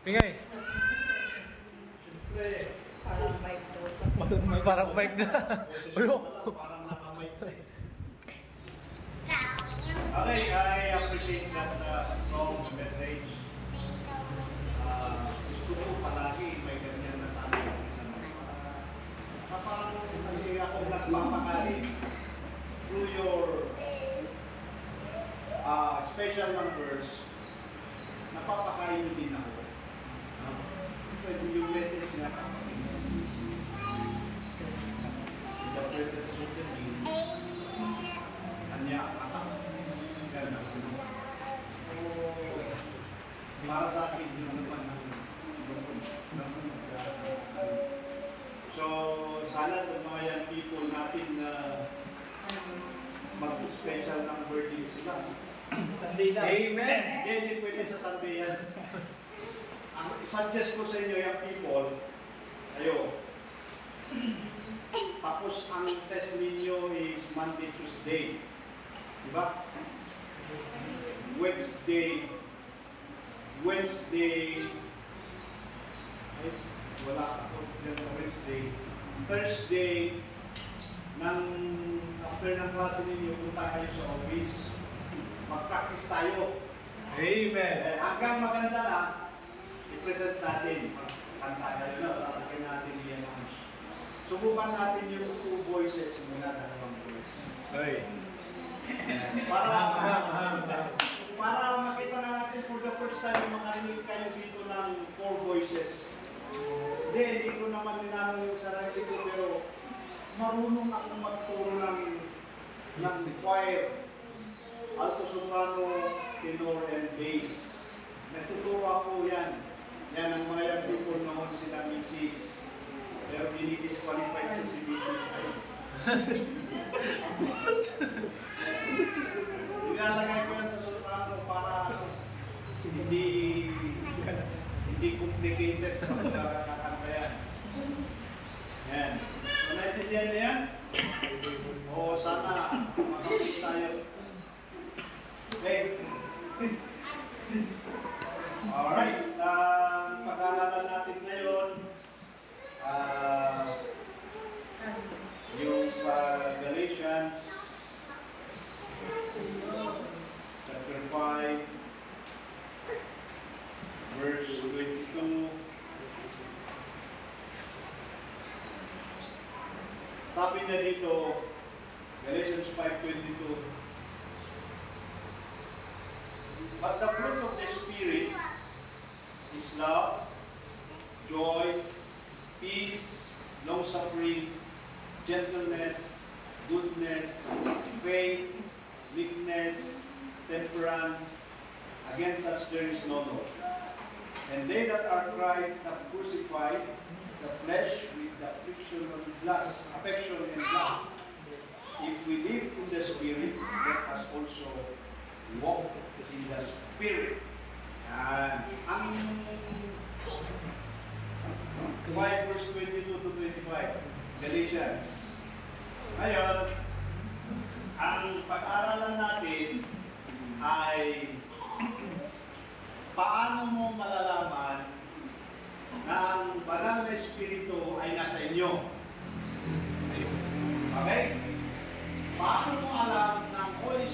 Bigay. Siyempre, Parang mic daw. Parang mic na. Uyo. parang nakamay na eh. Okay, I appreciate that song message. Gusto ko palagi may ganyan na sa akin isang parang kasi ako nagpapakali through your special numbers, napapakain din ako. Pwede yung message na the presence of the King, kanya atak. Ganun. So, para sa akin, yun naman ang so, sana itong mga young people natin na mag-special ng birthday sila. Sunday na. Amen! Hindi pwede sa Sunday yan. Ang suggest ko sa inyo, young people, ayo, tapos ang test ninyo is Monday, Tuesday. Diba? Wednesday, ay, wala ako dyan sa Wednesday. Thursday, after ng klase ninyo, punta kayo sa office. Mag-practice tayo. Amen. Hanggang maganda na, i-present natin. Kanta kayo na, sa akin natin i-announce. Subukan natin yung 2 voices muna, 2 voice. Ay. Para makita na natin for the first time, makarinig kayo dito ng 4 voices. Hindi ko naman ninanong yung sarili ko, pero marunong akong magturo ng choir, alto, soprano, tenor, and bass. Natuturo ako yan. Yan ang mga young people noon sila Mrs. Pero dinidisqualified ko si Mrs. Nilalagay ko yan sa soprano para hindi complicated sa kakanta yan. Yan. So, naintindihan niya yan? O sana makapit tayo. Okay. Alright. Pag-aaralan natin ngayon yung sa Galatians chapter 5 verse 22. Sabi na dito, Galatians 5:22, but the fruit of the Spirit is love, joy, peace, long-suffering, gentleness, goodness, faith, meekness, temperance. Against such there is no law. And they that are Christ have crucified the flesh with the affection and lust. If we live in the Spirit, let us also walk in the Spirit. Ang 5 verse 22 to 25, Galatians. Ngayon, ang pag-aaralan natin ay paano mo malalaman na ang banal na Espiritu ay nasa inyo. Okay? Paano mo alam na ang Holy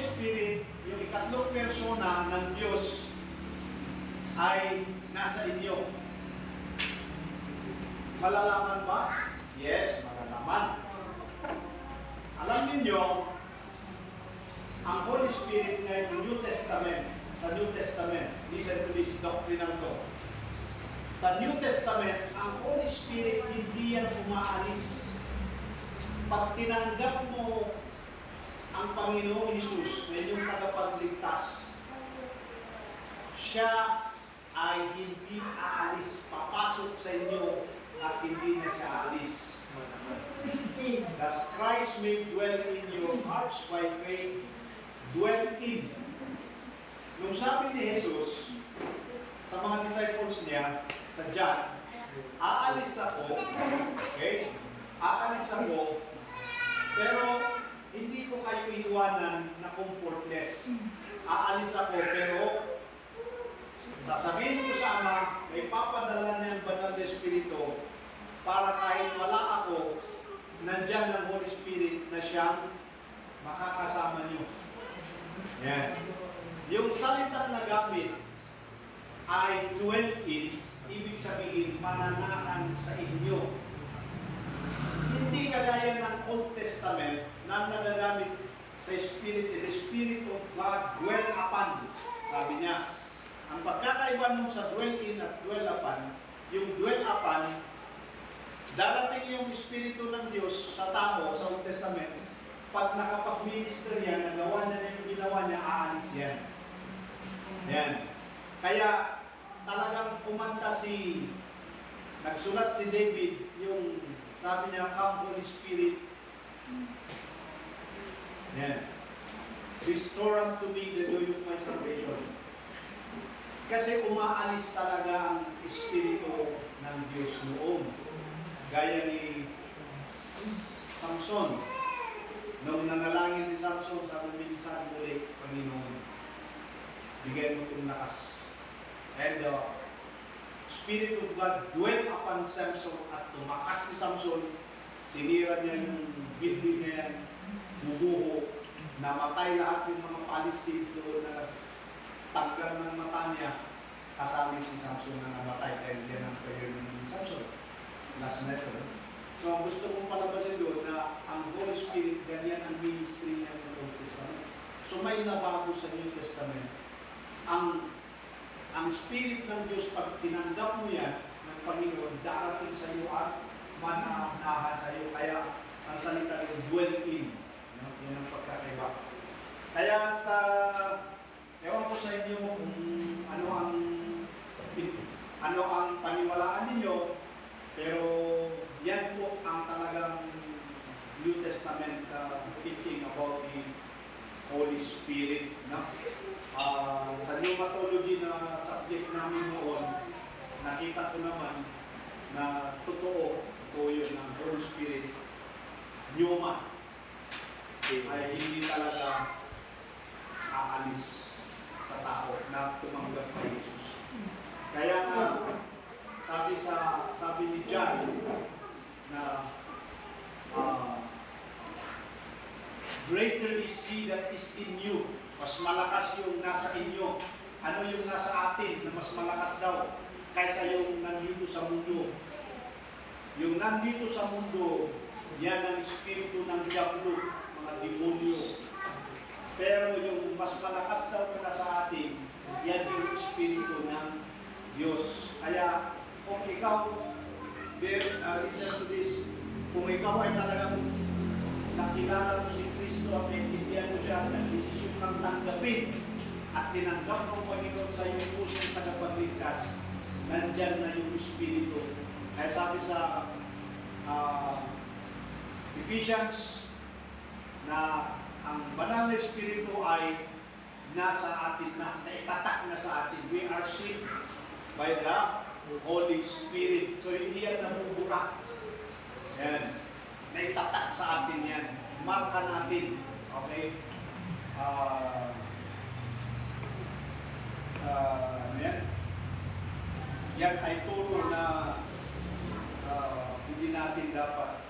Spirit, yung ikatlong persona ng Diyos, ay nasa inyo? Malalaman ba? Yes, malalaman. Alam ninyo, ang Holy Spirit na New Testament, sa New Testament, listen to this doctrine ng to. Sa New Testament, ang Holy Spirit hindi yan umaalis. Pag tinanggap mo ang Panginoong Hesus na inyong tagapagligtas, siya ay hindi aalis, papasok sa inyo at hindi na siya aalis. That Christ may dwell in your hearts by faith, dwell in. Nung sabi ni Jesus sa mga disciples niya, sa John, aalis ako, okay? Aalis ako, pero hindi ko kayo iiwanan na comfortless. Aalis ako, pero para kahit wala ako, nandyan ang Holy Spirit na siyang makakasama niyo. Yan. Yung salitang nagamit ay dwell in, ibig sabihin, mananahan sa inyo. Hindi kagaya ng Old Testament na nagagamit sa Spirit, the Spirit of God dwell upon. Sabi niya, ang pagkakaiba nung sa dwell in at dwell upon, yung dwell upon, darating yung Espiritu ng Diyos sa tao sa Old Testament, pag nakapag-minister yan, nagawa niya yung ginawa niya, aalis yan. Yan. Kaya talagang kumanta nagsulat si David, yung sabi niya, Come Holy Spirit. Yan. Restore unto me the joy of my salvation. Kasi umaalis talaga ang Espiritu ng Diyos noon. Gaya ni Samson. Nung nanalangin si Samson, sabi bilisan muli, Panginoon, bigyan mo itong lakas. And the Spirit of God dwelt upon Samson at tumakas si Samson. Sinira niya yung building niya yan, bubuho, namatay lahat yung mga Palestines doon na tanggal ng mata niya, kasali si Samson na namatay dahil yan ang prayer ng Samson. Last night, so ang gusto kong palabasin doon na ang Holy Spirit, ganyan ang ministry niya ng Old Testament. So may nabago sa New Testament. Ang Spirit ng Diyos, pag tinanggap mo yan ng Panginoon, darating sa iyo at mananahan sa iyo. Kaya ang salita ng dwell in. Yan ang pagkakaiba. Kaya ewan ko sa inyo kung ano ang paniwalaan ninyo, pero yan po ang talagang New Testament teaching about the Holy Spirit. No? Sa pneumatology na subject namin noon, nakita ko naman na totoo yun ng Holy Spirit. Pneuma ay hindi talaga aalis sa tao na tumanggap kay Jesus. Kaya nga, sabi ni John na greater is He that is in you. Mas malakas yung nasa inyo. Ano yung nasa atin na mas malakas daw kaysa yung nandito sa mundo. Yung nandito sa mundo, yan ang espiritu ng diablo, mga demonyo. Pero yung mas malakas daw na nasa atin, yan yung espiritu ng Diyos. Kaya kung ikaw, listen to this, kung ikaw ay talagang nakilala mo si Kristo at naintindihan mo siya, nagsisisyon kang tanggapin at tinanggap ng Panginoon sa iyong pusong tagapagligtas, nandyan na yung Espiritu. Kaya sabi sa Ephesians na ang banal na Espiritu ay nasa atin na, naitatak na sa atin. We are sealed by the Holy Spirit. So hindi yan namubura. Yan. Naitatak sa atin yan. Marka natin. Okay? Yan. Yan ay turo na hindi natin dapat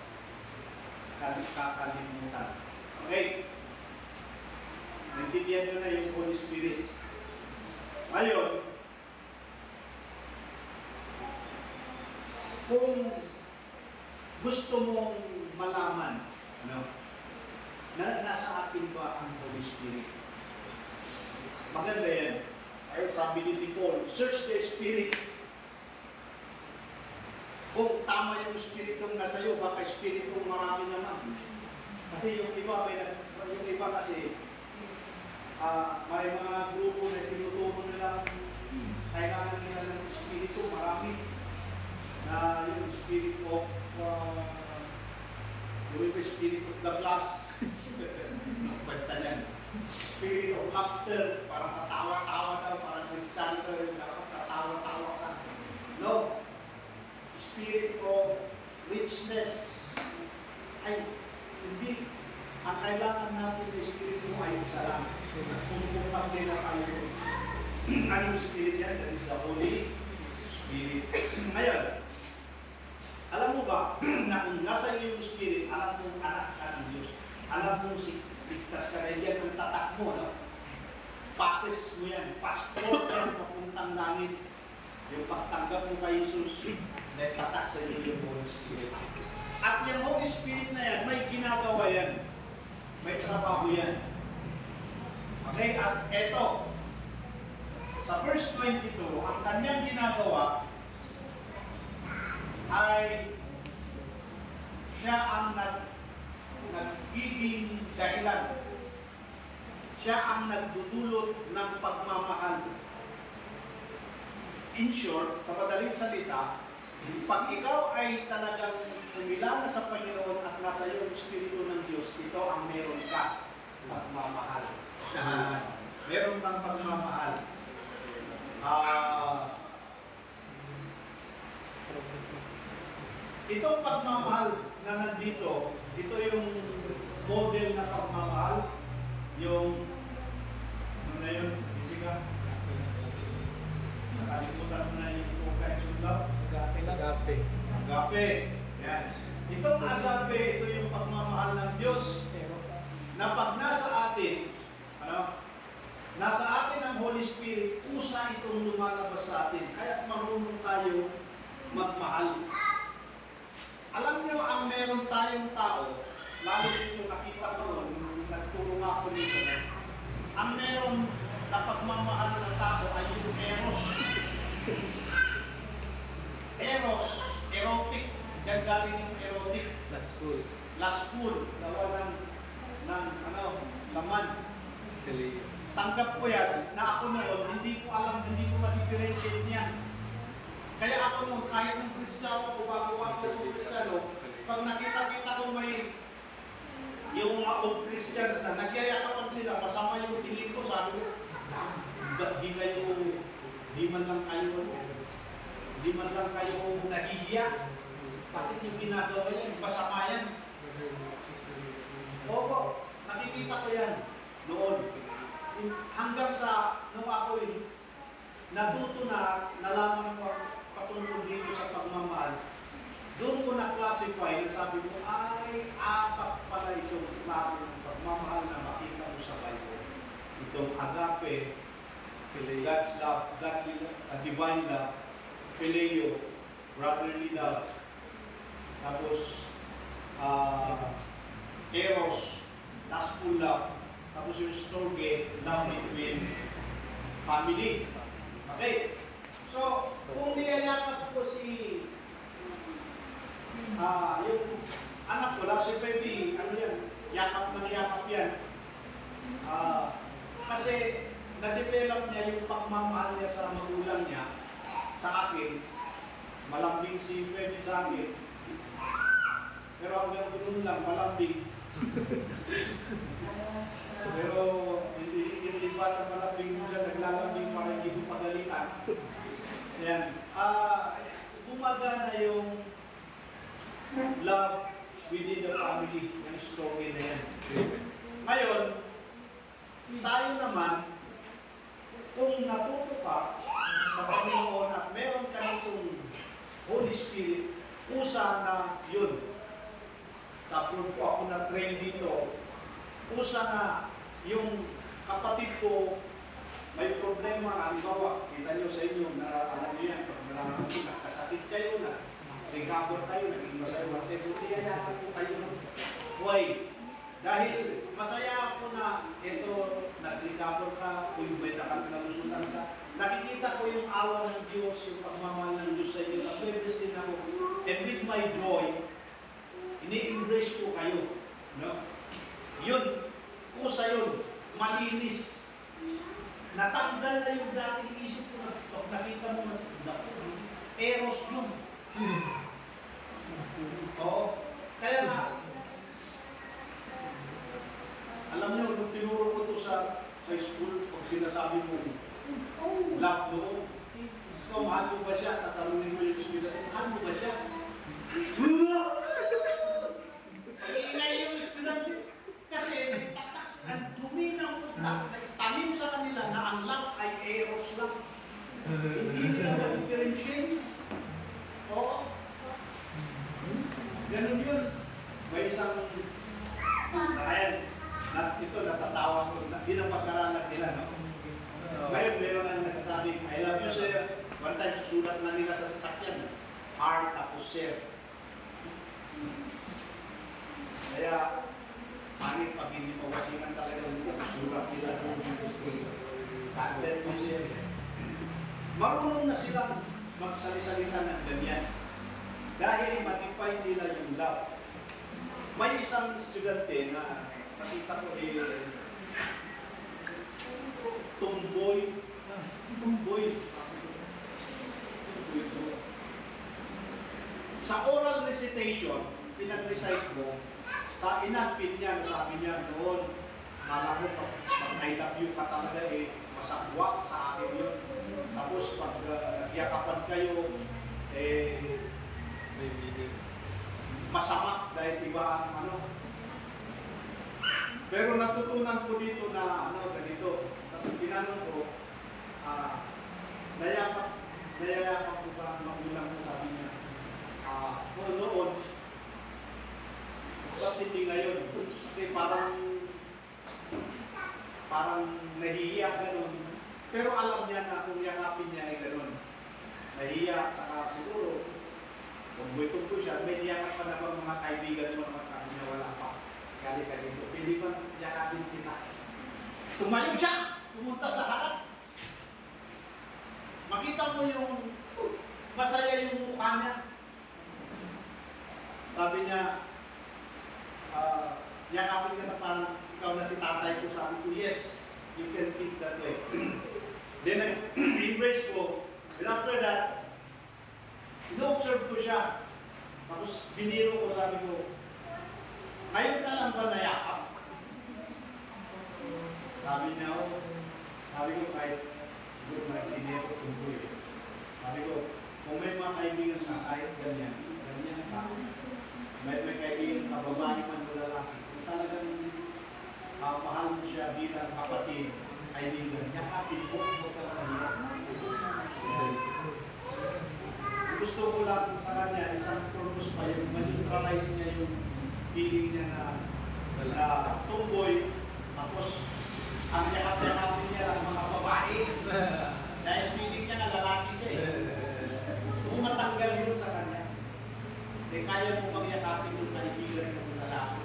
kakalimutan. Okay? Naintindihan nyo na yung Holy Spirit. Ngayon, kung gusto mong malaman, na nasa atin ba ang Holy Spirit? Maganda yan. Ay, sabi ni Paul, search the Spirit. Kung tama yung Spiritong nasa iyo, baka Spiritong marami naman. Kasi yung iba kasi, may mga grupo na tinuturo nila, kailangan nila ng Espiritu, marami. Na yung Spirit of Spirit of the glass. Kwenta niyan. Spirit of laughter, parang tatawa-tawa daw, parang Christian parang tatawa-tawa ka. No. Spirit of richness. Ay, hindi. Ang kailangan natin ng Espiritu ay isa lang. At kung pagkila tayo, anong Spirit yan? That is the Holy Spirit. Ngayon, Alam mo ba, na kung nasa iyo yung Spirit, alam mong anak ka ng Diyos. Alam mong ligtas ka na yan ang tatak mo, no? Passes mo yan, passport yan, papuntang langit. Yung pagtanggap mo kay Jesus, may tatak sa iyo yung Holy Spirit. At yung Holy Spirit na yan, may ginagawa yan. May trabaho yan. Okay, at eto, sa verse 22, ang kanyang ginagawa ay siya ang nagiging dahilan. Siya ang nagdudulot ng pagmamahal. In short, sa madaling salita, pag ikaw ay talagang kumilala sa Panginoon at nasa iyo ang Espiritu ng Diyos, ito ang meron ka, pagmamahal. Meron kang pagmamahal. Itong pagmamahal na nandito, ito yung model na pagmamahal, yung ano na yun, Jessica? Nakalimutan mo na yung vocation love? Agape. Agape. Yan. Itong agape, ito yung pagmamahal ng Diyos na pag nasa atin, nasa atin ang Holy Spirit, kusa itong lumalabas sa atin. Kaya marunong tayo magmahal. Alam niyo, ang meron tayong tao, lalo dito nakita ko noon, nagturo nga ako dito, ang meron na pagmamahal sa tao ay yung eros. Eros, erotic, yan galing yung erotic. Lustful, gawa ng laman. Tanggap ko yan, na ako noon, hindi ko alam, hindi ko ma-differentiate niyan. Kaya ako nung kahit ng Kristiyano o bago ako ng Kristiyano, pag nakita-kita ko may yung mga old Christians na nagyayakapan sila, masama yung tingin ko, sabi ko, di man lang kayo nahihiya. Bakit yung ginagawa yan? Masama yan. Opo, nakikita ko yan noon. Hanggang sa, nung ako natuto na nalaman ko patungkol dito sa pagmamahal, doon ko na-classify na sabi ko, ay, apat pala itong klase ng pagmamahal na makita mo sa Bible. Itong agape, God's love, godly love, divine love, phileo, brotherly love, tapos eros, lustful love, tapos yung storge, love between family. Okay? So, kung niyayakap ko yung anak ko, si baby, ano yan, yakap ng yakap yan. Kasi, na-develop niya yung pagmamahal niya sa magulang niya, sa akin, malambing si baby sa akin. Pero hanggang doon lang, malambing. Pero, hindi ba sa malambing mo siya, naglalambing para hindi mo pagalitan. Ayan. Gumagana yung love within the family, yung story na yan. Ngayon, tayo naman, kung natuto ka sa Panginoon at meron ka nitong Holy Spirit, usa na yun. Sa proof ko ako na-train dito, usa na yung kapatid ko may problema, halimbawa, kita nyo sa inyo, alam nyo yan, pag nakasakit kayo na, recover kayo, naging masaya, buti yayahan ko kayo. Why? Dahil masaya ako na ito, nag-recover ka, kung may nakalusutan ka, nakikita ko yung awa ng Diyos, yung pagmamahal ng Diyos sa inyo, nag-bless din ako. And with my joy, ini-embrace ko kayo. No? Yun, kusa yun, malinis. Natanggal na yung dating isip ko na nakita mo na eros yun. Oo. Kaya nga, alam niyo, nung tinuro ko ito sa school, pag sinasabi mo, love noon, ikaw, mahal mo ba siya? Tatanungin mo yung school, mahal mo ba siya? Pag-iingay yung estudyante, kasi ang dumi ng utak, tanim sa kanila na ang love ay eros lang. Hindi nila na-differentiate. Oo. sulat na nila sa sasakyan. Heart tapos share. Kaya, pangit pag hindi pawasingan talaga nila. Sulat nila kung content mo share. Marunong na silang magsalisalita ng ganyan. Dahil ma-define nila yung love. May isang estudyante na nakita ko tomboy. Sa oral recitation, pinag-recite mo, sa inapin niya, sabi niya noon, kala mo pag I love you ka talaga masagwa sa akin yun. Tapos pag yakapan kayo, May meaning. masama dahil iba ang ano. Pero natutunan ko dito na ganito. Sa tinanong ko, nayayakap ko ba ang magulang ko, sabi niya. Noon, ba't hindi ngayon? Kasi parang nahihiya gano'n. Pero alam niya na kung yakapin niya ay gano'n. Nahihiya, saka siguro, tunggoy-tunggoy siya, may niyakap pa naman mga kaibigan mo naman, sabi niya wala pa. Kali ka dito, pwede ba yakapin kita? Tumayo siya, pumunta sa harap. Makita mo yung masaya yung mukha niya. Sabi niya, yakapin ka na parang ikaw na si tatay ko. Sabi ko, yes, you can think that way. Then I-embrace ko. And after that, ino-observe ko siya. Tapos biniro ko, sabi ko, ngayon ka lang ba nayakap? Sabi niya, oh. Sabi ko, kahit siguro na biniro ko tungkoy. Sabi ko, kung may mga kaibigan na kahit ganyan ka. May kaibigan ka, babae man o lalaki. Kung talagang mahal mo siya bilang kapatid, kaibigan, yakapin mo magkakaliwa. Gusto ko lang sa kanya, isang purpose pa yung ma-neutralize niya yung feeling niya na tumboy, tapos ang yakap-yakapin niya lang mga babae. Dahil feeling niya na lalaki siya Kung matanggal yun sa kanya, kaya mo bang yakapin yung kaibigan ng lalaki.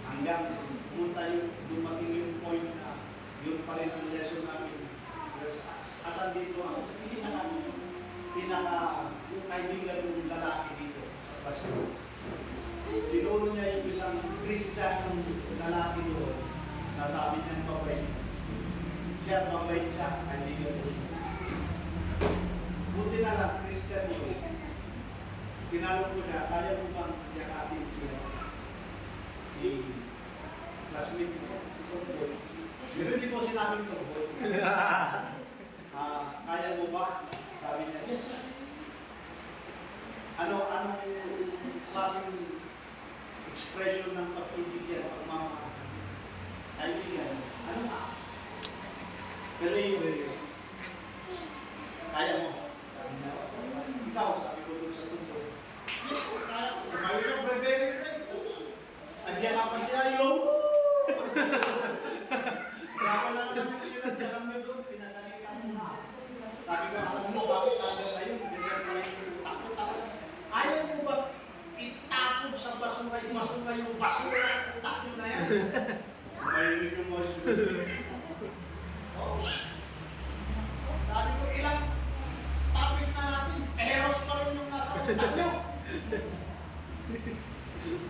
Hanggang pumunta yung dumating yung point na yun pa rin ang lesson namin. Asan dito ang yung kaibigan ng lalaki dito sa basyo. Tinuro niya yung isang Christian ng lalaki doon na sabi niya mabait. Siya mabait siya, kaibigan doon. Buti na lang, Christian yun. Tinanong ko niya, kaya mo bang yakapin siya? Si classmate ko, si Tomboy. Pero hindi ko sinabing Tomboy. Kaya mo ba? Sabi niya, yes sir. Anong klaseng expression ng pag-ibig yan pag mga kaibigan? Ano nga? Kalayo. Kaya mo? Sabi niya, ikaw, sabi ko doon sa Tomboy. Yes sir, kaya ko. Kumayo ka, very great. Andiyan ka pa siya, yung kaya lang naman ko sila, alam nyo doon, pinagalitan mo na. Sabi ko, alam mo, bakit tayo ngayon? Ayaw mo ba itapon sa basura yung basura, utak na yan? Mahilig yung mga student. Sabi ko, ilang topic na natin, eros pa rin yung nasa utak nyo.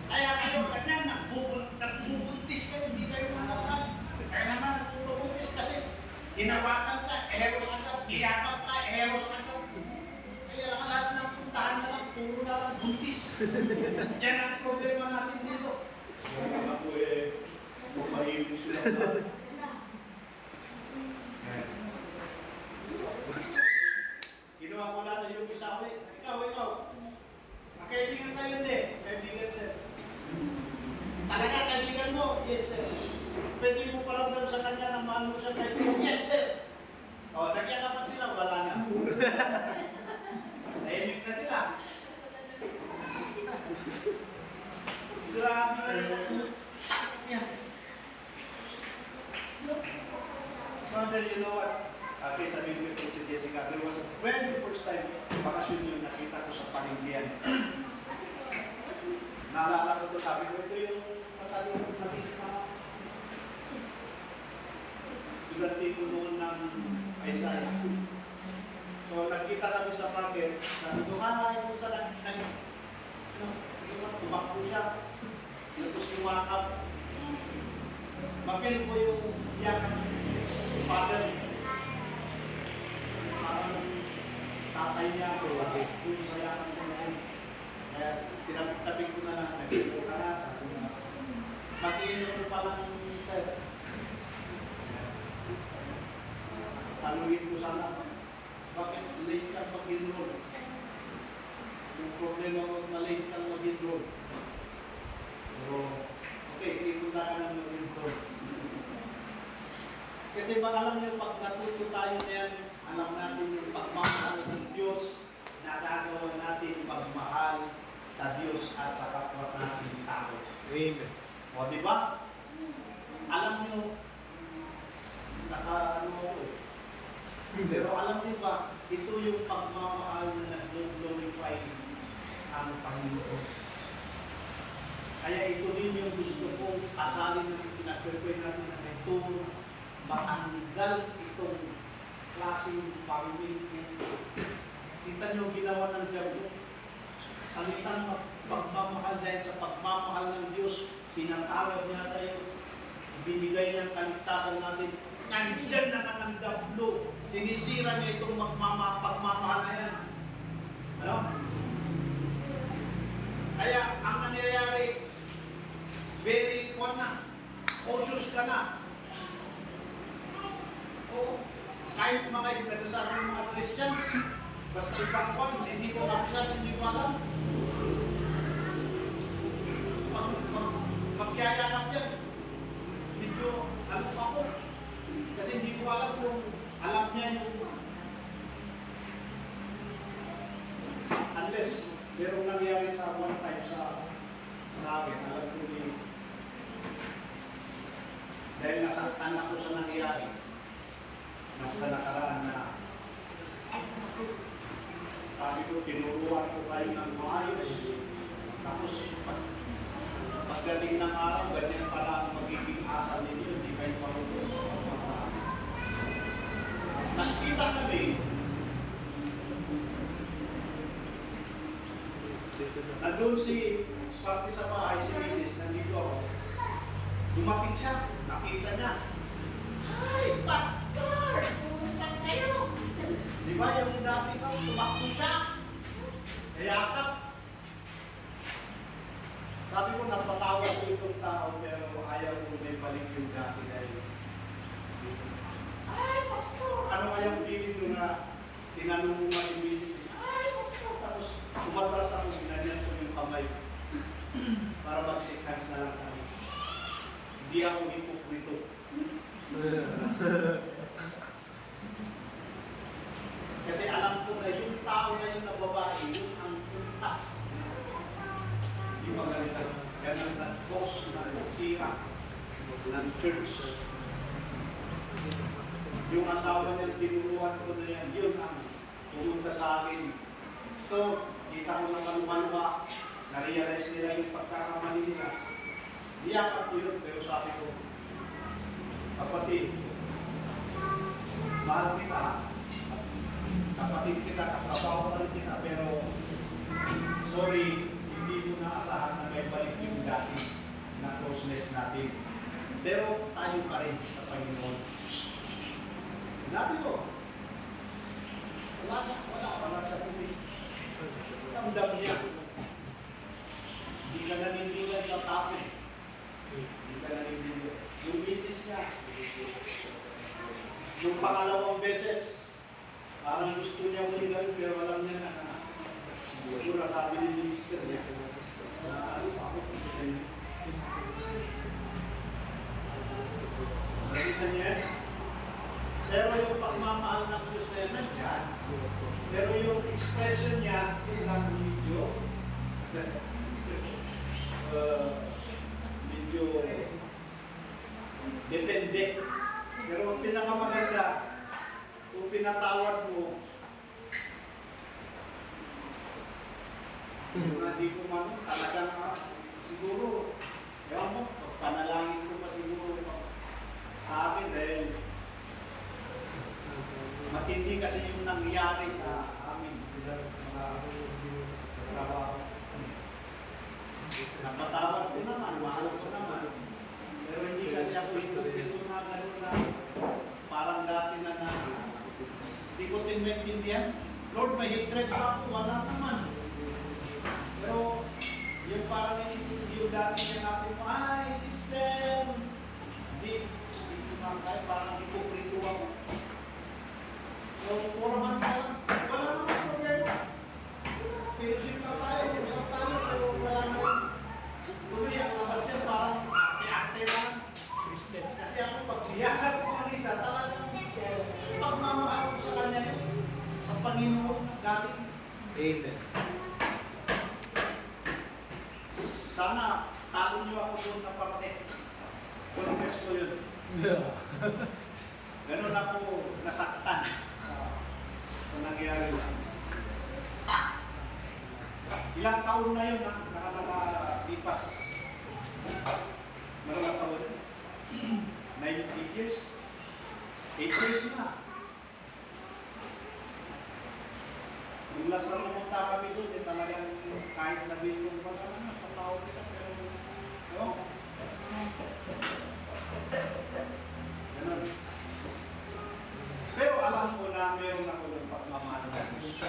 Kaya kayo, ganyan, nagbubuntis kayo, hindi kayo manatag. Kaya naman nagbubuntis kasi hinawakan ka, eros agad, iyakap ka, eros agad. Kaya lahat ng puntahan na lang, puro na lang buntis. Yan ang problema natin dito. Kaya ako mapahilig sila na. Kinuha ko lang yung isa ulit. Ikaw. Kaibigan tayo din. Kaibigan sir. Talaga kaibigan mo? Yes sir. Pwede mo paramdam sa kanya na mahal mo siya kaibigan? Yes sir. O, nagyakapan sila, wala na. Nahimik na sila. Grabe. Yan. Brother, you know what? Okay, sabihin ko si Jessica, there was a very first time bakasyon yung nakita ko sa Paringgian. Naalala ko to, sabi ko, ito yung matalong nakita. Sigurati ko noon ng Isaiah. So, nagkita kami sa market. Sabi ko, ay, kung sa tumakbo siya. Tapos tumakap. Mapil ko yung yakan yung father. Parang tatay niya ko. Yung sa yakan ko na yun. Kaya tinapit-tabi ko na lang. Nagkita ka na. Sabi ko na. Matiin ko palang sir. Tanungin ko sana. Bakit late kang mag-enroll? Yung problema mo na late kang mag-enroll. Pero, okay, sige, punta ka ng mag-enroll. Kasi ba alam niyo, pag natuto tayo niyan, alam natin yung pagmamahal ng Diyos, nagagawa natin pagmahal sa Diyos at sa kapwa natin tao. Amen. O, di ba? Alam niyo, naka-ano ako eh. Pero alam niyo ba, ito yung pagmamahal na nag-glorify ang Panginoon. Kaya ito din yung gusto kong asalin ng pinag-prepare natin na ito, matanggal itong klaseng pamimili. Kita niyo ginawa ng Diablo. Salitang pagmamahal dahil sa pagmamahal ng Diyos, pinatawad niya tayo, binigay niyang kaligtasan natin. Nandiyan naman ang Diablo. Sinisira niya itong pagmamahal na yan. Ano? Kaya ang nangyayari, very cautious ka na. O, kahit mga nagsasabi ng mga Christians, basta ibang kwan, hindi ko kapisan, hindi ko alam. Magyayakap yan. Medyo ano ako. Kasi hindi ko alam kung alam niya yung unless merong nangyari sa one time sa akin, alam ko din dahil nasaktan ako sa nangyari sa nakaraan na sabi ko, tinuruan ko kayo ng maayos tapos pagdating ng araw, ganyan pala ang magiging asal ninyo, hindi kayo marunong. Nakita kami, nandun si pati sa bahay, si Mrs. nandito ako. Dumating siya, nakita niya. Ay, Pastor! Pumunta kayo! Di ba yung dati ko, tumakbo siya? Kayakap. Sabi ko, napatawag ko itong tao, pero ayaw ko may balik yung dati dahil ay, Pastor! Ano kayang feeling ko na tinanong mo si Mrs. Ay, Pastor! Tapos umatras ako, ginanyan ko yung kamay para mag-shake hands na lang kami. Hindi ako hipokrito. Kasi alam ko na yung tao na yun na babae, yun ang punta. Hindi magalitan. Ganun na boss na sira ng church. Yung asawa niya, tinuruan ko na yan, yun ang pumunta sa akin. So, kita ko na malumaluwa, na-realize nila yung pagkakamali nila. Iyakap ko yun, pero sabi ko, kapatid, mahal kita, kapatid kita, katrabaho ka rin kita, pero sorry, hindi mo naasahan na may balik yung dati na closeness natin. Pero tayo pa rin sa Panginoon. Sinabi ko, wala sa pili. Ramdam niya. Hindi ka nanindigan sa tapos. Hindi ka nanindigan. Yung misis niya, yung pangalawang beses, parang gusto niya muli gawin, pero alam niya na siguro sabi ni minister niya, na ano ako kasi nakita niya, pero yung pagmamahal ng Diyos na yan nandiyan, pero yung expression niya, yung lang medyo depende. Pero ang pinakamaganda, kung pinatawad mo, Hindi ko man talagang siguro, ewan mo, panalangin ko pa siguro sa akin dahil matindi kasi yung nangyari sa amin. Trabaho. Napatawad ko naman, mahal ko naman. Pero hindi kasi ako ito na gano'n na parang dati na hindi ko tinwestihan. Lord, may hatred pa ako, wala naman. Pero yung parang yung dati na natin, ay, system! Hindi kumangkay, parang hipokrito ako. So, puro man lang, wala naman problema. Fellowship na tayo, usap tayo, pero wala naman. Tuloy, ang labas niya parang ate-ate lang. Kasi ako, pag biyahan ko ang isa, talagang pagmamahal ko sa kanya yun. Sa Panginoon, dati. Amen. Sana, talo niyo ako doon na parte. Confess ko yun. Ganun ako nasaktan sa nangyari lang. Ilang taon na yun, nakalipas. Maraming taon yun. 8 years. 8 years na. Yung last na pumunta kami doon, talagang kahit sabihin ko, wala na, patawag kita, pero, no? Ganun. Pero alam ko na meron ako ng pagmamahal na Diyos.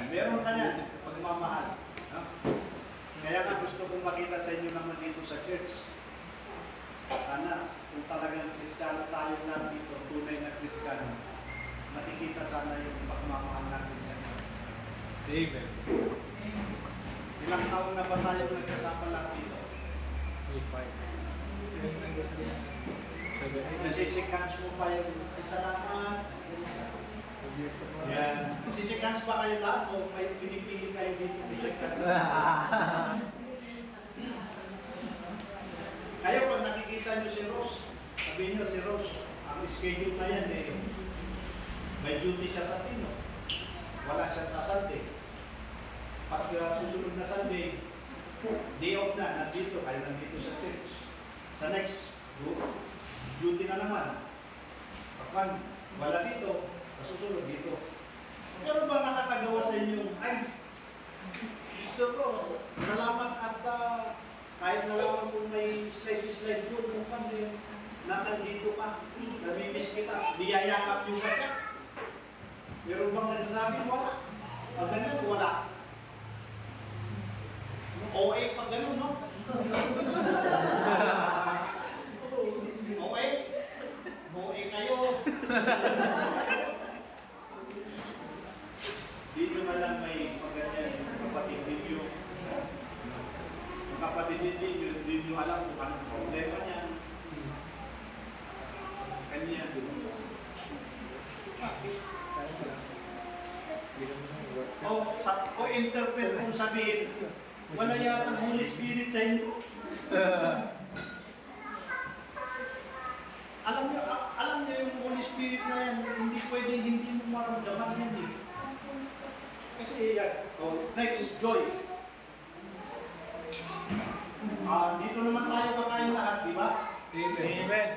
Meron ka niya, pagmamahal. No? Kaya nga gusto kong makita sa inyo naman dito sa church. Sana, kung talagang Kristiyano tayo na dito, tunay na Kristiyano, makikita sana yung pagmamahal natin sa isa't isa. Amen. Ilang taon na ba tayo nagkasama lang dito? 7. Nasishake hands mo pa yung ay salamat. Yan. Nasishake hands ba kayo lahat o may pinipili kayo dito? Kayo pag nakikita nyo si Rose, sabihin nyo si Rose, ang schedule na yan eh, may duty siya sa Tino. Wala siya sa Sunday. Pag susunod na Sunday, day off na, nandito, kayo nandito sa church. Sa next, duty na naman. Pag wala dito, sa susunod dito. Pero ba nakakagawa sa inyo, ay, Mr. Rose, salamat at kahit nalaman kung may slide yun, mukhang din, nakandito ka, namimiss kita, biyayakap yung kanya. Meron bang nagsasabi? Wala. Pag ganyan, wala. OA pag ganun, no? OA? OA kayo. Dito na lang may pagganyan yung kapatid ninyo. Yung kapatid ninyo, hindi nyo alam kung anong problema niya. Kanya. O interpret kung sabihin, wala yata ang Holy Spirit sa inyo. Alam niyo yung Holy Spirit na yan, hindi pwedeng hindi mo maramdaman yan eh. Kasi next, joy. Dito naman tayo kakain lahat, di ba? Amen.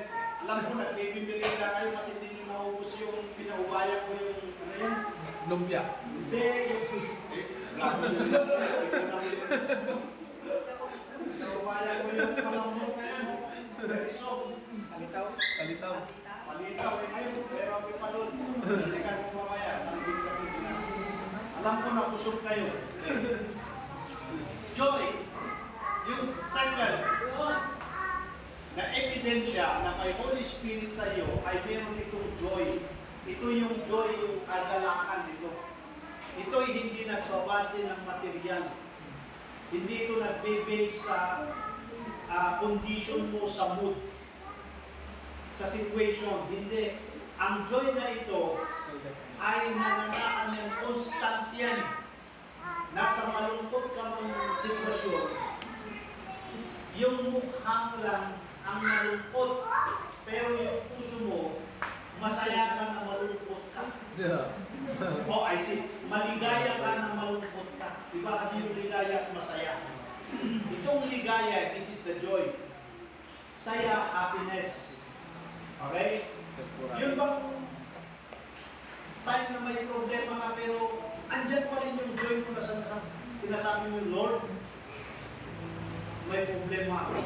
Alam ko, nagbibili na kayo kasi hindi nyo naubos yung pinaubayan ko yung, ano yan? Lumpia. Hindi, pinaubayan ko yung palambot na yan. So, Palitaw. palitaw eh ngayon, pero ang ipalod. Balikan mo mamaya, talibig sa pagkina. Alam ko na kusog kayo. Joy, yung second, na ebidensya na may Holy Spirit sa iyo ay meron itong joy. Ito yung joy, yung kagalakan nito. Ito ay hindi nagbabase ng material. Hindi ito nagbe-base sa condition mo sa mood, sa situation. Hindi. Ang joy na ito ay nananaan ng constant yan. Nasa malungkot ka ng sitwasyon, yung mukha mo lang ang malungkot, pero yung puso mo, masaya ka na malungkot ka. Yeah. Oh, I see. Maligaya ka na malungkot ka. Diba kasi yung ligaya at masaya. Itong ligaya, this is the joy. Saya, happiness. Okay? Yun bang time na may problema ka pero andyan pa rin yung joy mo na sinasabi mo, Lord, may problema ako.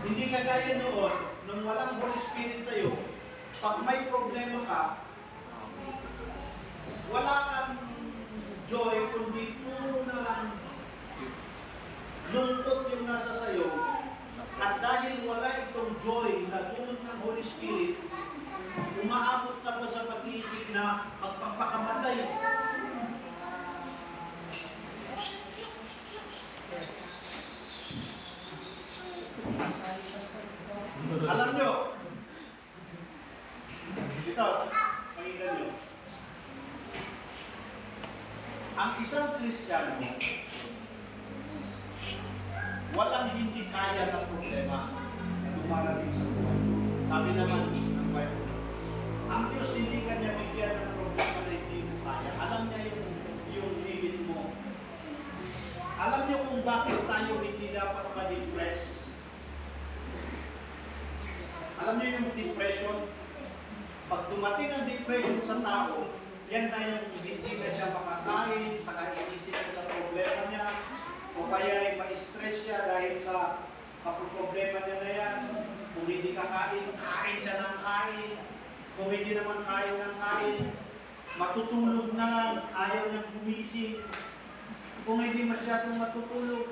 Hindi kagaya noon, nung walang Holy Spirit sa'yo, pag may problema ka, wala kang joy, kundi puro na lang lungkot yung nasa sayo. At dahil wala itong joy na tulong ng Holy Spirit, umaabot ka pa sa pag-iisip na magpapakamatay. Alam nyo, ito, pakinggan nyo. Ang isang Kristiyano, walang hindi kaya ng problema na dumarating sa buhay. Sabi naman ng Bible, ang Diyos hindi kanya bigyan ng problema na hindi mo kaya. Alam niya yung limit mo. Alam niyo kung bakit tayo hindi dapat ma-depress. Alam niyo yung depression? Pag dumating ang depression sa tao, yan na yung hindi na siya makakain, saka iisip na sa problema niya, o kaya ay ma-stress siya dahil sa problema niya na yan. Kung hindi kakain, kain siya ng kain. Kung hindi naman kain ng kain, matutulog na, ayaw niyang gumising. Kung hindi masyadong matutulog,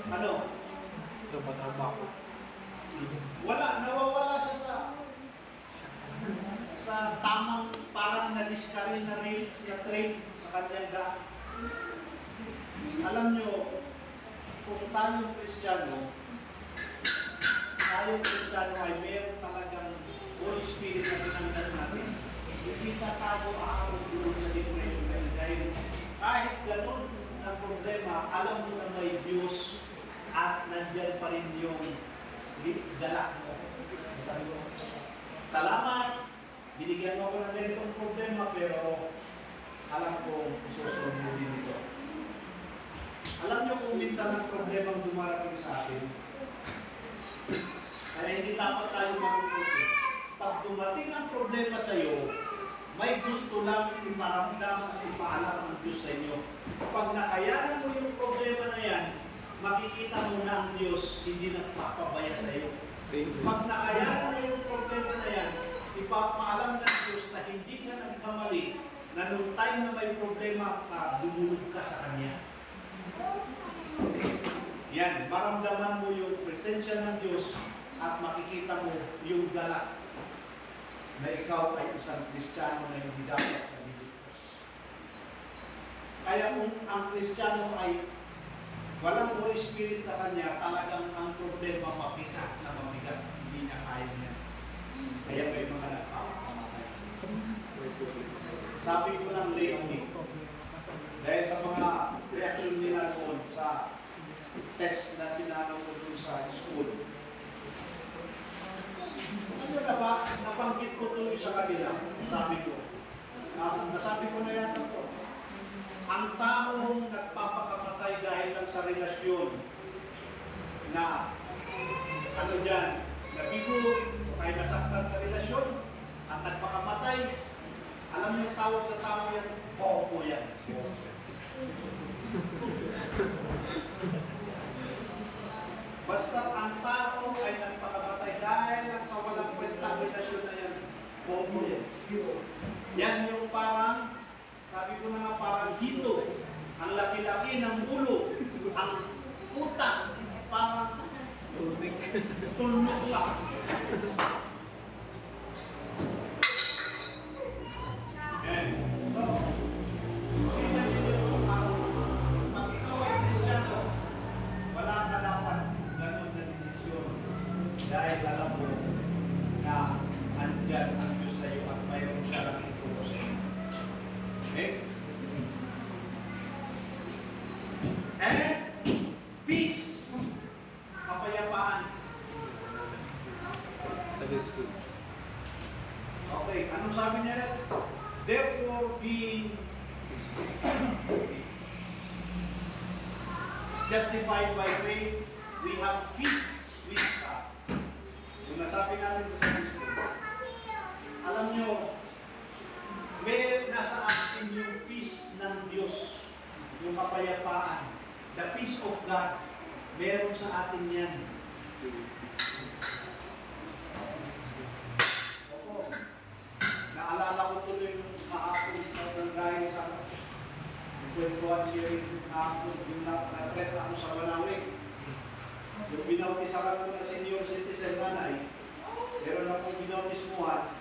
ano? Wala, nawawala siya sa tamang parang na-discourage na reels na trade sa kanyang daan. Alam nyo, kung tayong Kristiyano ay meron talagang Holy Spirit na pinanggal natin. Hindi ka tayo aabot doon sa depression dahil kahit ganun ang problema, alam mo na may Diyos at nandyan pa rin yung galak mo. Sabi ko, salamat, binigyan mo ako ng ganitong problema pero alam ko susunod mo din ito. Alam niyo kung minsan ang problema ang dumarating sa atin, kaya hindi dapat tayo mag-usap. Pag dumating ang problema sa iyo, may gusto lang iparamdam at ipaalam ang Diyos sa inyo. Pag nakayanan mo yung problema na yan, makikita mo na ang Diyos hindi nagpapabaya sa iyo. Pag nakayanan mo yung problema na yan, ipapaalam ng Diyos na hindi ka nagkamali, na nung time na may problema ka, dumulog ka sa Kanya. Yan, maramdaman mo yung presensya ng Diyos at makikita mo yung galak na ikaw ay isang Kristiyano na hindi dapat naliligtas. Kaya kung ang Kristiyano ay walang Holy Spirit sa kanya, talagang ang problema mabigat na mabigat, hindi niya kaya niya. Kaya may mga nagpapakamatay. Sabi ko ng lately, dahil sa mga reaction nila doon sa test na tinanong ko doon sa school, ano na ba, nabanggit ko tuloy sa kanila, sabi ko, nasabi ko na yan ito, ang taong nagpapakamatay dahil lang sa relasyon na, ano dyan, nabigo, ay nasaktan sa relasyon, at nagpakamatay, alam niyo tawag sa tao yan, po yan. Basta ang tao ay nagpakamatay dahil lang sa walang kwentang relasyon na yan, bobo yan. Yan yung parang, sabi ko na nga parang hito, ang laki-laki ng ulo, ang utak, parang tulog lang. Dahil alam mo na andyan ang Diyos sa iyo at mayroon siya lang ituro sa iyo. Okay? And peace. Kapayapaan. Okay, anong sabi niya rin? Therefore, being justified by faith, we have peace with God. Yung nasabi natin sa Sunday School. Alam nyo, may nasa atin yung peace ng Diyos, yung kapayapaan, the peace of God, meron sa atin yan. Opo. Naalala ko tuloy yung kahapon ng dahil sa kwentuhan siya yung kahapon, yung na-threat ako sa Manawig. Yung binautisakan ko na senior citizen nanay, meron akong binautismuhan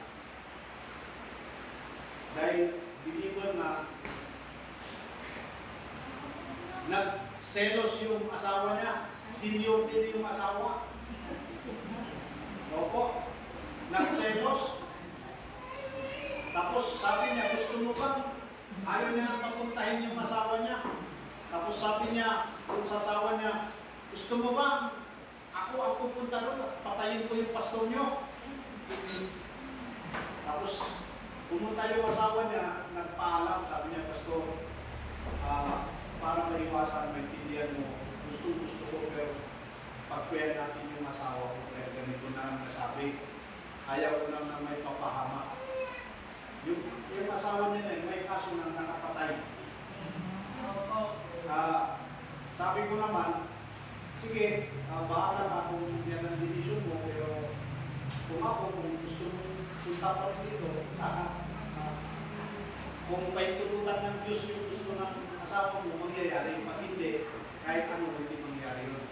dahil believe na nagselos yung asawa niya, senior din yung asawa. Opo, nagselos. Tapos sabi niya, gusto mo bang ayaw niya nang papuntahin yung asawa niya. Tapos sabi niya, kung sa asawa niya, gusto mo ba ako ang pupunta doon at patayin ko yung pastor niyo? Tapos pumunta yung asawa niya, nagpaalam, sabi niya, pastor, para maiwasan, maintindihan mo, gusto ko, pero pagkuyan natin yung asawa ko, kaya ganito na ang nasabi. Ayaw ko na may papahamak. Yung asawa niya na may kaso na nakapatay. Sabi ko naman, sige, bahala ka kung yan ang desisyon mo, pero kung gusto mo punta pa rin dito, kung may tulutan ng Diyos yung gusto ng asawa mo, mangyayari. Pag hindi, kahit ano, hindi mangyayari yun.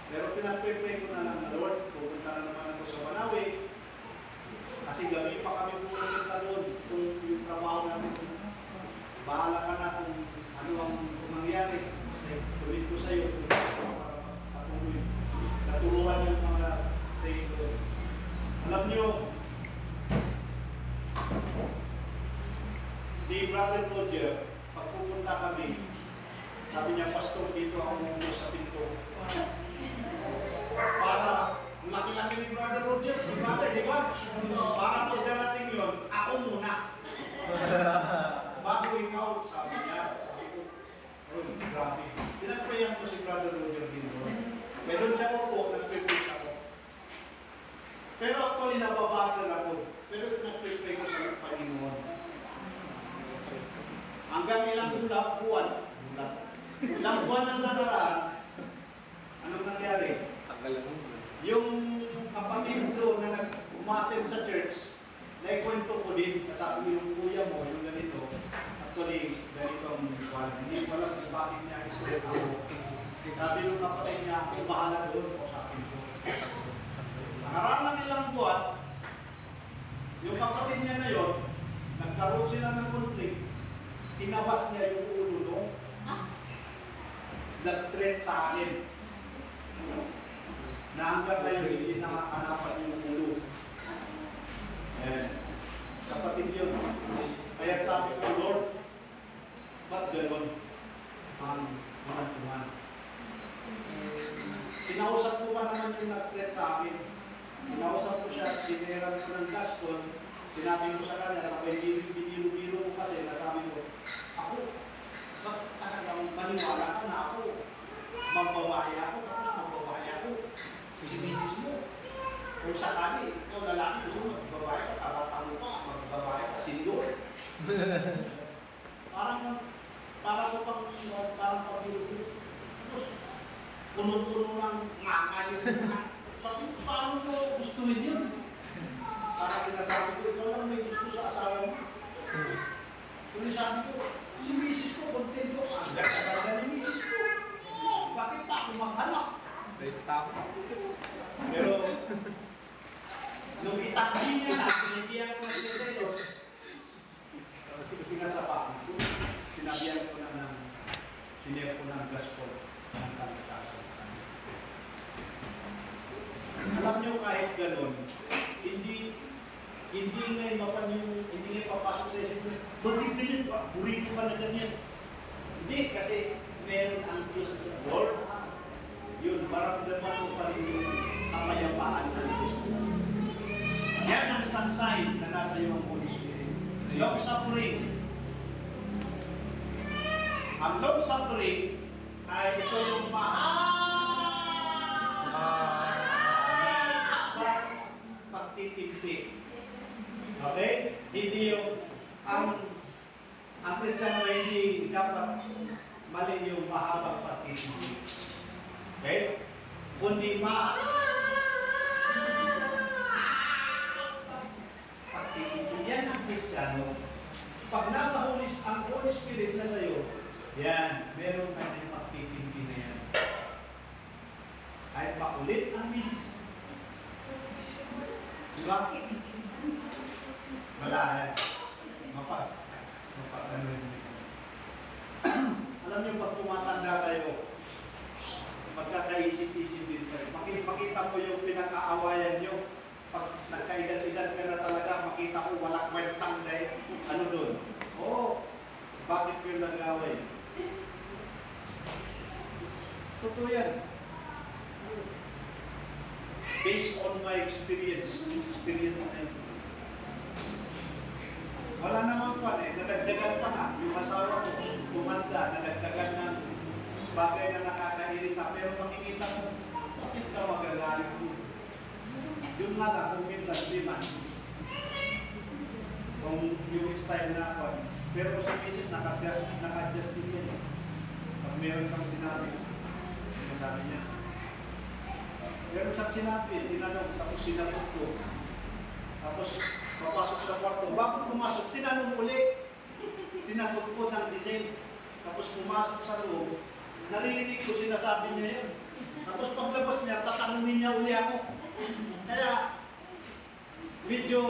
Pero pinag-prepare ko na lang na Lord, pupunta na naman ako sa Manawig, kasi gabi pa kami pumunta doon kung yung trabaho namin. Bahala ka na kung ano ang mangyari. Kasi tuloy ko sa iyo, natulungan yung mga saint doon. Alam nyo, si Brother Roger, pag pupunta kami, sabi niya, pastor, dito ako muna sa pinto. Para laki-laki ni Brother Roger, si Brother, di ba? Para pag darating yun, ako muna. Bago ikaw, sabi niya. Oh, grabe. Pinagprayan ko si Brother Roger din doon. Meron siya po, nag-preach ako. Pero actually, nababagal ako. Pero nag-pray ko sa Panginoon. Hanggang ilang buwan ng nakaraan, anong nangyari? Yung kapatid doon na nag-umaten sa church, naikwento ko din, kasabi yung kuya mo, yung ganito, actually, ganito ang buwan. Hindi ko alam kung bakit niya isulit ako. Sabi yung kapatid niya, ako bahala doon, o sa akin ko. Nakaraan ng ilang buwan, yung kapatid niya na yun, nagkaroon sila ng conflict, tinabas niya yung ulo doon, nag-threat sa akin. Na hanggang ngayon, hindi nakakanapan yung ulo. Kapatid yun. Kaya sabi ko, Lord, ba't gano'n? Ang tuman. Kinausap ko pa naman yung nag-threat sa akin. Kinausap ko siya, sineran ko ng gaspon, sinabi ko sa kanya, sabay biniro-biro ko kasi, nasabi ko, ako, ba't talagang maniwala ka na ako? Magbabae ako, tapos magbabae ako. Sisibisis mo. Kung sakali, ikaw lalaki, gusto mo magbabae ka, kabata mo pa, magbabae ka, sindor. Parang pabiro-biro. Tapos, puno-puno ng makayos na. Sabi ko, paano mo gustuhin yun? Parang sinasabi ko, ikaw lang may gusto sa asawa mo. Kung sabi ko, si misis ko, kontento ka. Ganda-ganda ni misis ko. Bakit pa ako maghanap? Pero, nung itakli niya na, sinabihan ko na siya sa iyo, pinasapaan ko. Sinabihan ko na sinare ko ng gospel ng kalikasan sa kanya. Alam niyo kahit gano'n, hindi ngayon papasok sa isip ko, bakit ganyan ba? Burito ka na ganyan. Hindi, kasi meron ang Diyos sa Lord. Yun, maramdaman mo pa rin yung kapayapaan ng Diyos. Yan ang isang sign na nasa iyo ang Holy Spirit. Long suffering. Ang long suffering ay ito yung sa pagtitimpi. Okay? Hindi yung ang Kristiyano ay hindi dapat mali yung mahabang pagtitimpi. Okay? Kundi pagtitimpi. Yan ang Kristiyano. Pag nasa ang Holy Spirit na sa iyo, yan, meron ka ng pagtitimpi na yan. Kahit makulit ang misis. Diba? Wala yan. Alam niyo, pag tumatanda kayo, magkakaisip-isip din kayo. Makita mo yung pinag-aawayan niyo. Pag nagkaedad-edad ka na talaga, makita ko wala kwentang dahil ano doon. Oo, bakit yung nag-away? Totoo yan. Based on my experience na yun. Wala namang pan eh, nadagdagan pa nga. Yung asawa ko, tumanda, nadagdagan ng bagay na nakakairita. Pero makikita mo, bakit ka magagaling mo? Yung nga lang, kung minsan, di man. Kung yung style na ako. Pero sa misis, naka-adjust din yan. Pag meron kang sinabi, sabi niya. Meron siyang sinabi, tinanong, tapos sinagot ko. Tapos, papasok sa kwarto. Bago pumasok, tinanong ulit. Sinagot ko ng design. Tapos pumasok sa loob, narinig ko, sinasabi niya yun. Tapos paglabas niya, tatanungin niya uli ako. Kaya, medyo,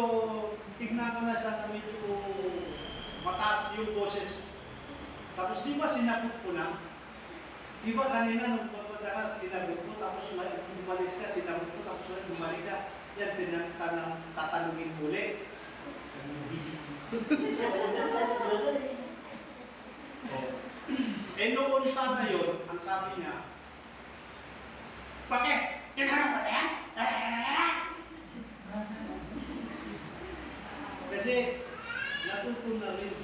tignan ko na siya na medyo mataas yung boses. Tapos di ba sinagot ko na? Di ba kanina nung pagpunta ka, sinagot ko, tapos umalis ka, sinagot ko, tapos bumalik ka. Yan, tatanungin ulit. Eh noon sana yun, ang sabi niya, bakit? Tinanong ko na yan? Kasi natuto na rin.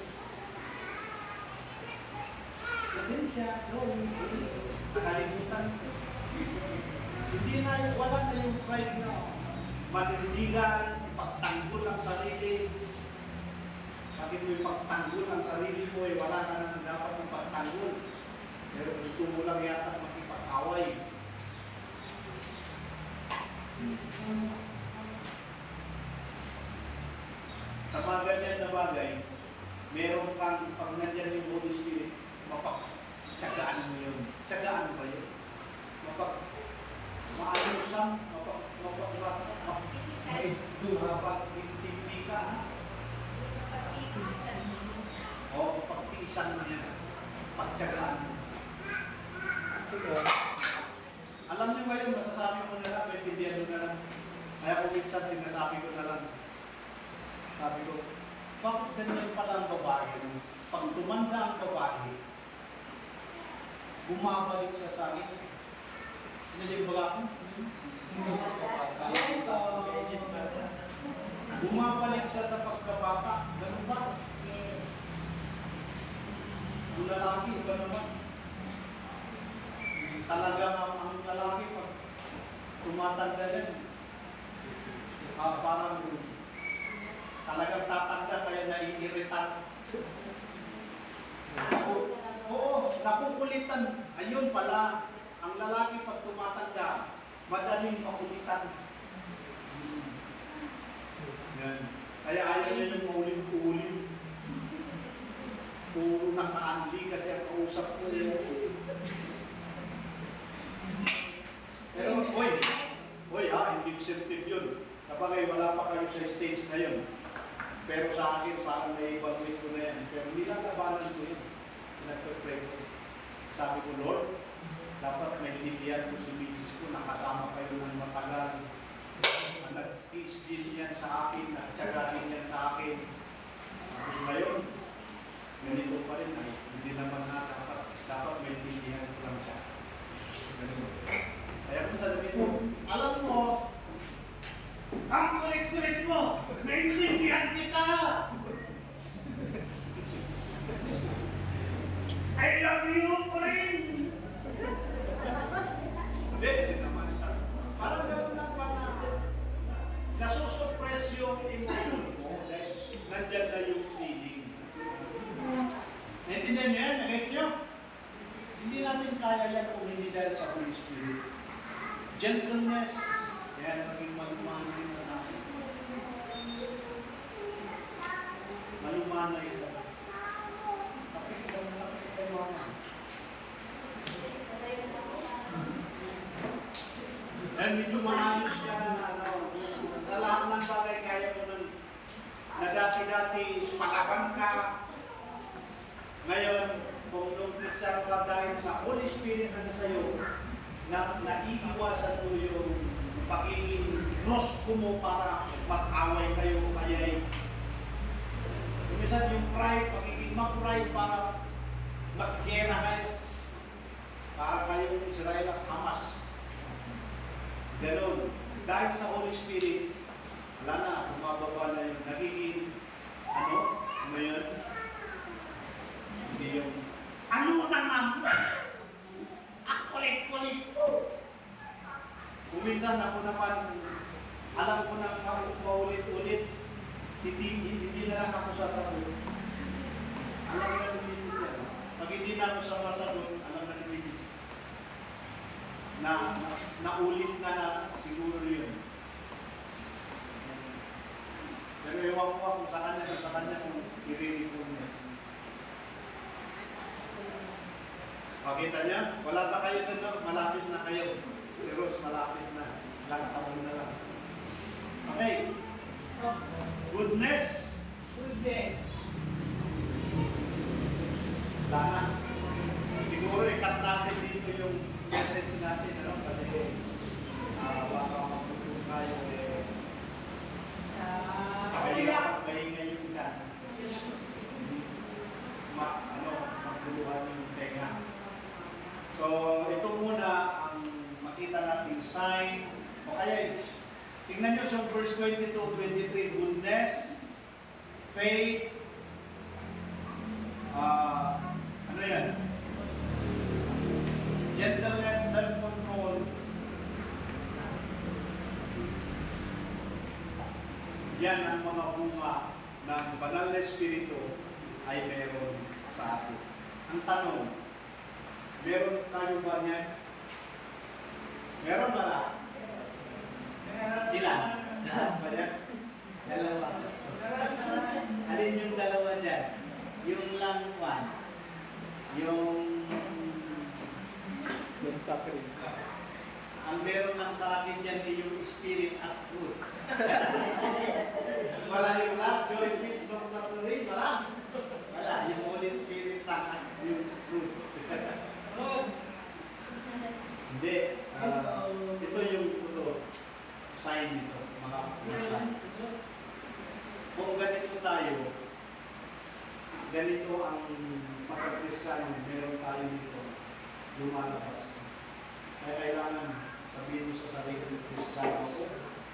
Pasensya, nakalimutan. Hindi na, wala na yung pride na manindigan, pagtanggol ang sarili. Bakit mo yung pagtanggol ang sarili mo, eh, wala ka nang dapat ng pagtanggol. Pero gusto mo lang yata makipag-away. Sa mga ganyan na bagay, meron kang, pag nandiyan yung Holy Spirit, mapagtsagaan mo yun. Tsagaan ba yun? Maayusan, mapagtindi ka. O, pagtiisan mo yan. Pagtsagaan mo. Alam niyo ngayon, masasabi ko na lang, may pindihan ko na lang. Kaya kung minsan sinasabi ko na lang, sabi ko, bakit ganyan pala ang babae? Pag tumanda ang babae, bumabalik siya sa akin. Hindi ba ako? Bumabalik siya sa pagkabata. Ganun ba? Ang lalaki, iba naman. Talagang ang lalaki, pag tumatanda yan, parang talagang tatanda kaya naiiritan. Oo, nakukulitan. Ayun pala, ang lalaki pag tumatanda, madaling makulitan. Yan. Kaya ayaw niya yung maulim-ulim. Puro nakaanli kasi ang kausap ko yun. Pero, oy ha, hindi sensitive yun. Kapag wala pa kayo sa stage na yun. Pero sa akin, parang na-evaluate ko na yan. Pero hindi lang nabalan ko yun. Nagpe-pray ko. Sabi ko, Lord, dapat may titiyan ko si misis ko, nakasama kayo ng matagal. Nag-teach din yan sa akin, nagtsaga din yan sa akin. Tapos ngayon, ganito pa rin ay, hindi naman na dapat may titiyan ko lang siya. Ganito. Kaya kung sabihin mo, alam mo, ang kulit-kulit mo! gentleness. Yan, maging malumanay na natin. Malumanay na. Kapit ka naman. Yan, medyo maayos ka na sa lahat ng bagay kaya mo na dati-dati palaban ka. Ngayon, kung nung Kristiyan ka dahil sa Holy Spirit na sa iyo, na naiiwasan mo yung pagiging rosko mo para mag-away kayo kaya'y minsan yung pride, pagiging mag-pride para mag-gera kayo para kayong Israel at Hamas. Ganon. Dahil sa Holy Spirit, wala na, bumababa na yung nagiging ano yun? Hindi yung ano naman? Ang kulit-kulit po. Kung minsan ako naman, alam ko na paulit-ulit, hindi na lang ako sasagot. Alam na ng misis yan. Pag hindi na ako sasagot, alam na ng misis. Naulit na siguro yun. Pero ewan ko kung sa kanya kung irinig ko niya. Pakita niya, wala pa kayo doon, malapit na kayo. Si Rose, malapit na. Ilang taon na lang. Okay. Goodness. Goodness. Lana. Siguro ikat natin dito yung message natin. Ano? Kasi baka mapupunta tayo maingay yung dyan. Magpuluhan yung tenga. So, ito muna ang makita nating sign. O kaya, tingnan nyo sa verse 22, 23, goodness, faith, ano yan? Gentleness, self-control. Yan ang mga bunga ng banal na espiritu ay meron sa atin. Ang tanong, meron tayo ba niyan? Meron ba na? Ilan? Lahat ba yan? Dalawa. Alin yung dalawa dyan? Yung lang one. Yung suffering. ang meron lang sa akin dyan ay yung spirit at fruit. Wala yung love, joy, peace, long suffering. Wala. Wala. Yung Holy Spirit lang at yung fruit. Hindi. Ito yung sign nito. Mga sign. Kung ganito tayo, ganito ang pagkakristyano, meron tayo dito lumalabas. Kaya kailangan sabihin mo sa sarili ng Kristiyano ko,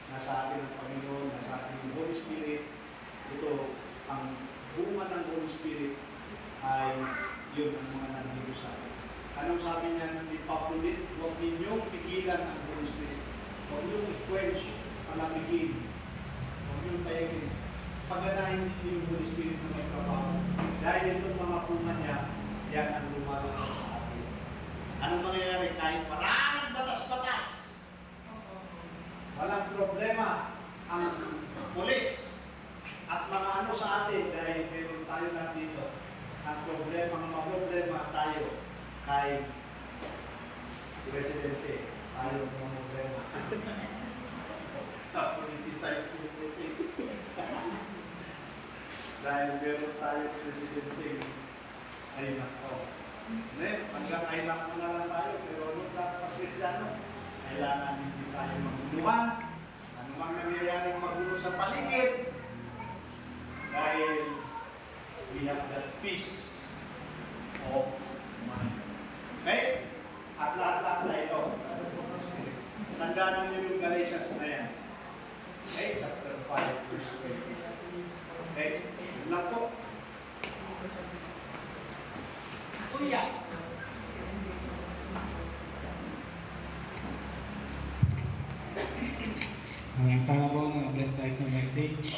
nasa atin ang Panginoon, nasa atin ang Holy Spirit. Ito, ang bunga ng Holy Spirit ay yun ang mga nandito sa atin. Anong sabi niya, ipapulit, huwag ninyong pigilan ang Holy Spirit. Huwag ninyong i-quench, palamigin. Huwag ninyong payagin. Paganahin ninyo yung Holy Spirit na magtrabaho. Dahil itong mga bunga niya, yan ang lumalabas sa atin. Anong mangyayari? Kahit maraming batas-batas, walang problema ang pulis at mga ano sa atin dahil meron tayo na dito. Ang problema, ang maproblema tayo kay Presidente. Tayo ang problema. Politicize yung message. Dahil meron tayo Presidente. Ay nako. Hanggang kailangan na lang tayo, pero nung dapat Kristiyano, kailangan hindi tayo maguluhan. Ano mang nangyayaring magulo sa paligid. Dahil we have that peace of mind. Okay? At lahat-lahat na ito. Tandaan nyo yung Galatians na yan. Okay? Chapter 5, verse 20. Okay? Yun lang po. Kuya. Sana po, bless tayo sa message.